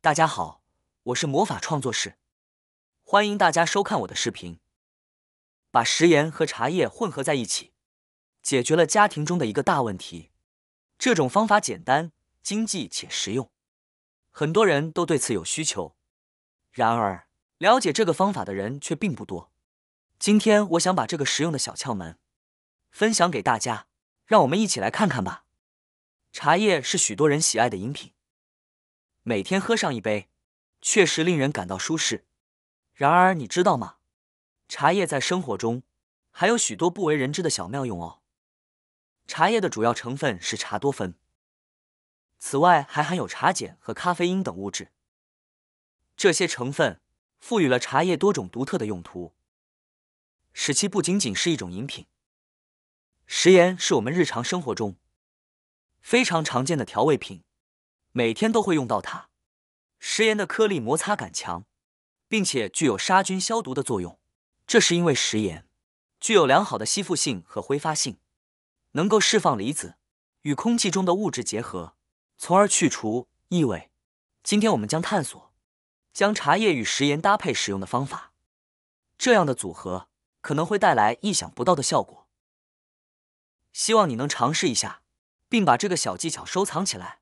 大家好，我是魔法创作室，欢迎大家收看我的视频。把食盐和茶叶混合在一起，解决了家庭中的一个大问题。这种方法简单、经济且实用，很多人都对此有需求。然而，了解这个方法的人却并不多。今天我想把这个实用的小窍门分享给大家，让我们一起来看看吧。茶叶是许多人喜爱的饮品，每天喝上一杯，确实令人感到舒适。然而，你知道吗？茶叶在生活中还有许多不为人知的小妙用哦。茶叶的主要成分是茶多酚，此外还含有茶碱和咖啡因等物质。这些成分赋予了茶叶多种独特的用途，使其不仅仅是一种饮品。食盐是我们日常生活中非常常见的调味品，每天都会用到它。食盐的颗粒摩擦感强，并且具有杀菌消毒的作用。这是因为食盐具有良好的吸附性和挥发性，能够释放离子，与空气中的物质结合，从而去除异味。今天我们将探索将茶叶与食盐搭配使用的方法，这样的组合可能会带来意想不到的效果。希望你能尝试一下，并把这个小技巧收藏起来。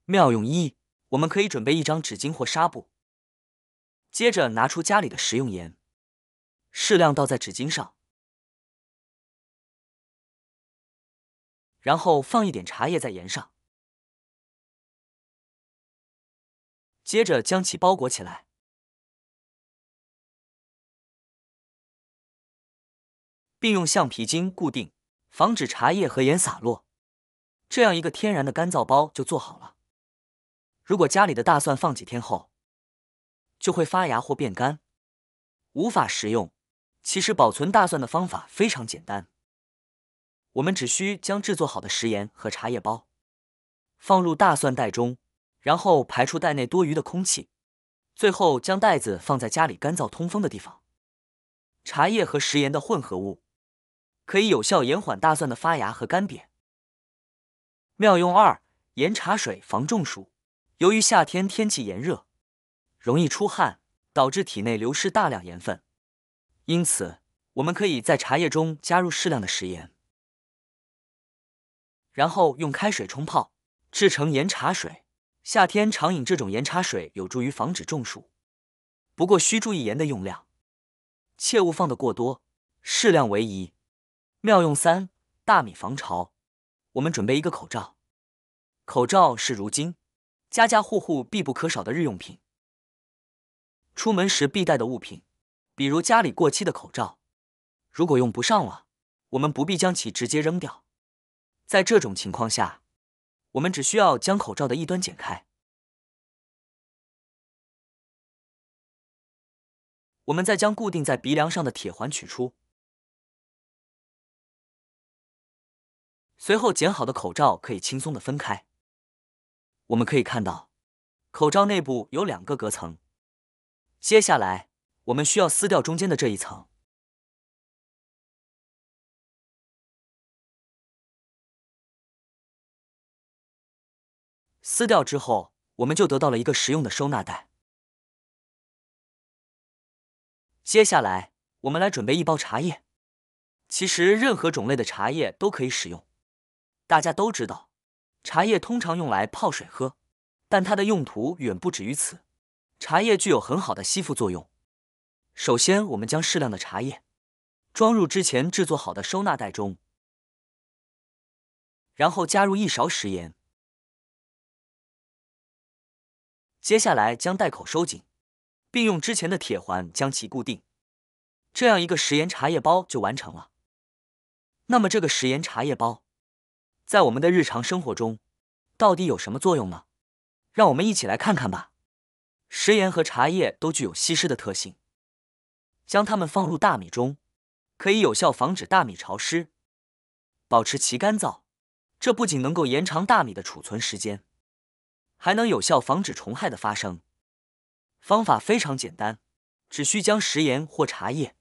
妙用一：我们可以准备一张纸巾或纱布，接着拿出家里的食用盐，适量倒在纸巾上，然后放一点茶叶在盐上，接着将其包裹起来，并用橡皮筋固定，防止茶叶和盐洒落。这样一个天然的干燥包就做好了。如果家里的大蒜放几天后就会发芽或变干，无法食用，其实保存大蒜的方法非常简单。我们只需将制作好的食盐和茶叶包放入大蒜袋中，然后排出袋内多余的空气，最后将袋子放在家里干燥通风的地方。茶叶和食盐的混合物可以有效延缓大蒜的发芽和干瘪。妙用二：盐茶水防中暑。由于夏天天气炎热，容易出汗，导致体内流失大量盐分，因此我们可以在茶叶中加入适量的食盐，然后用开水冲泡，制成盐茶水。夏天常饮这种盐茶水有助于防止中暑，不过需注意盐的用量，切勿放得过多，适量为宜。妙用三：大米防潮。我们准备一个口罩，口罩是如今家家户户必不可少的日用品，出门时必带的物品，比如家里过期的口罩，如果用不上了，我们不必将其直接扔掉。在这种情况下，我们只需要将口罩的一端剪开，我们再将固定在鼻梁上的铁环取出，随后剪好的口罩可以轻松地分开。我们可以看到，口罩内部有2个隔层。接下来，我们需要撕掉中间的这一层。撕掉之后，我们就得到了一个实用的收纳袋。接下来，我们来准备一包茶叶。其实，任何种类的茶叶都可以使用。大家都知道，茶叶通常用来泡水喝，但它的用途远不止于此。茶叶具有很好的吸附作用。首先，我们将适量的茶叶装入之前制作好的收纳袋中，然后加入1勺食盐。接下来将袋口收紧，并用之前的铁环将其固定。这样一个食盐茶叶包就完成了。那么这个食盐茶叶包在我们的日常生活中到底有什么作用呢？让我们一起来看看吧。食盐和茶叶都具有吸湿的特性，将它们放入大米中，可以有效防止大米潮湿，保持其干燥。这不仅能够延长大米的储存时间，还能有效防止虫害的发生。方法非常简单，只需将食盐或茶叶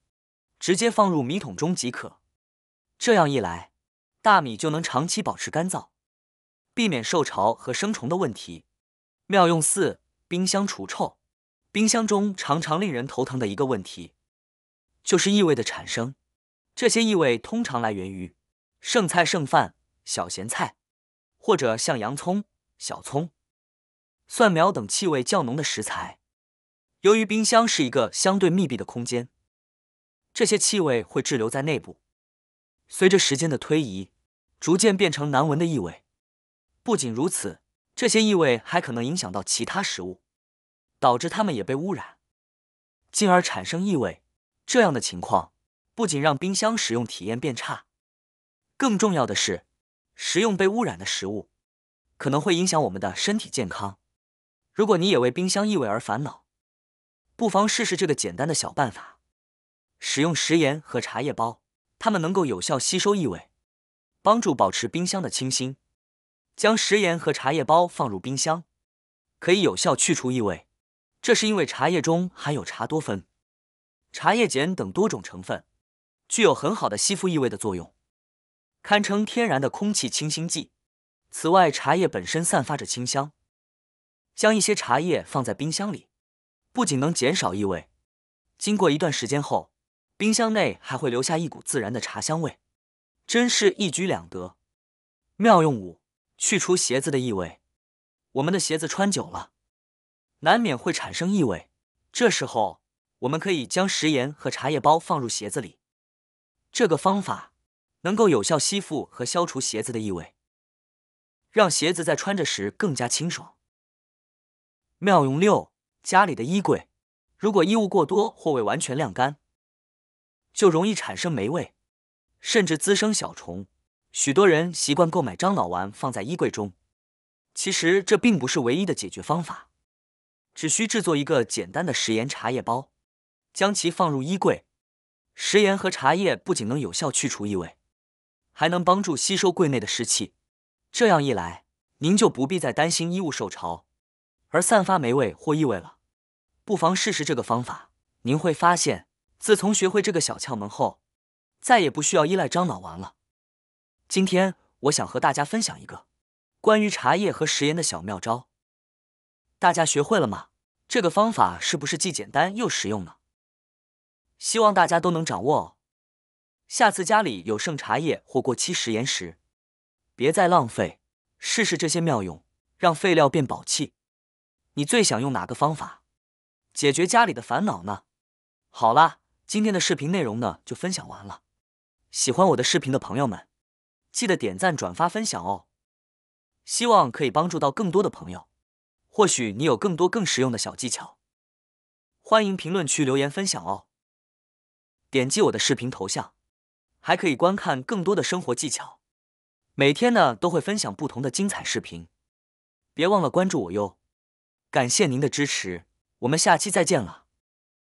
直接放入米桶中即可。这样一来，大米就能长期保持干燥，避免受潮和生虫的问题。妙用4：冰箱除臭。冰箱中常常令人头疼的一个问题，就是异味的产生。这些异味通常来源于剩菜剩饭、小咸菜，或者像洋葱、小葱、蒜苗等气味较浓的食材。由于冰箱是一个相对密闭的空间，这些气味会滞留在内部，随着时间的推移，逐渐变成难闻的异味。不仅如此，这些异味还可能影响到其他食物，导致它们也被污染，进而产生异味。这样的情况不仅让冰箱使用体验变差，更重要的是，食用被污染的食物可能会影响我们的身体健康。如果你也为冰箱异味而烦恼，不妨试试这个简单的小办法：使用食盐和茶叶包，它们能够有效吸收异味，帮助保持冰箱的清新。将食盐和茶叶包放入冰箱，可以有效去除异味，这是因为茶叶中含有茶多酚、茶叶碱等多种成分，具有很好的吸附异味的作用，堪称天然的空气清新剂。此外，茶叶本身散发着清香，将一些茶叶放在冰箱里，不仅能减少异味，经过一段时间后，冰箱内还会留下一股自然的茶香味，真是一举两得。妙用5：去除鞋子的异味。我们的鞋子穿久了，难免会产生异味，这时候我们可以将食盐和茶叶包放入鞋子里，这个方法能够有效吸附和消除鞋子的异味，让鞋子在穿着时更加清爽。妙用6：家里的衣柜。如果衣物过多或未完全晾干，就容易产生霉味，甚至滋生小虫。许多人习惯购买樟脑丸放在衣柜中，其实这并不是唯一的解决方法，只需制作一个简单的食盐茶叶包，将其放入衣柜。食盐和茶叶不仅能有效去除异味，还能帮助吸收柜内的湿气，这样一来，您就不必再担心衣物受潮而散发霉味或异味了。不妨试试这个方法，您会发现，自从学会这个小窍门后，再也不需要依赖樟脑丸了。今天我想和大家分享一个关于茶叶和食盐的小妙招，大家学会了吗？这个方法是不是既简单又实用呢？希望大家都能掌握哦。下次家里有剩茶叶或过期食盐时，别再浪费，试试这些妙用，让废料变宝器。你最想用哪个方法解决家里的烦恼呢？好啦，今天的视频内容呢就分享完了。喜欢我的视频的朋友们，记得点赞、转发、分享哦。希望可以帮助到更多的朋友。或许你有更多更实用的小技巧，欢迎评论区留言分享哦。点击我的视频头像，还可以观看更多的生活技巧。每天呢都会分享不同的精彩视频，别忘了关注我哟。感谢您的支持，我们下期再见了。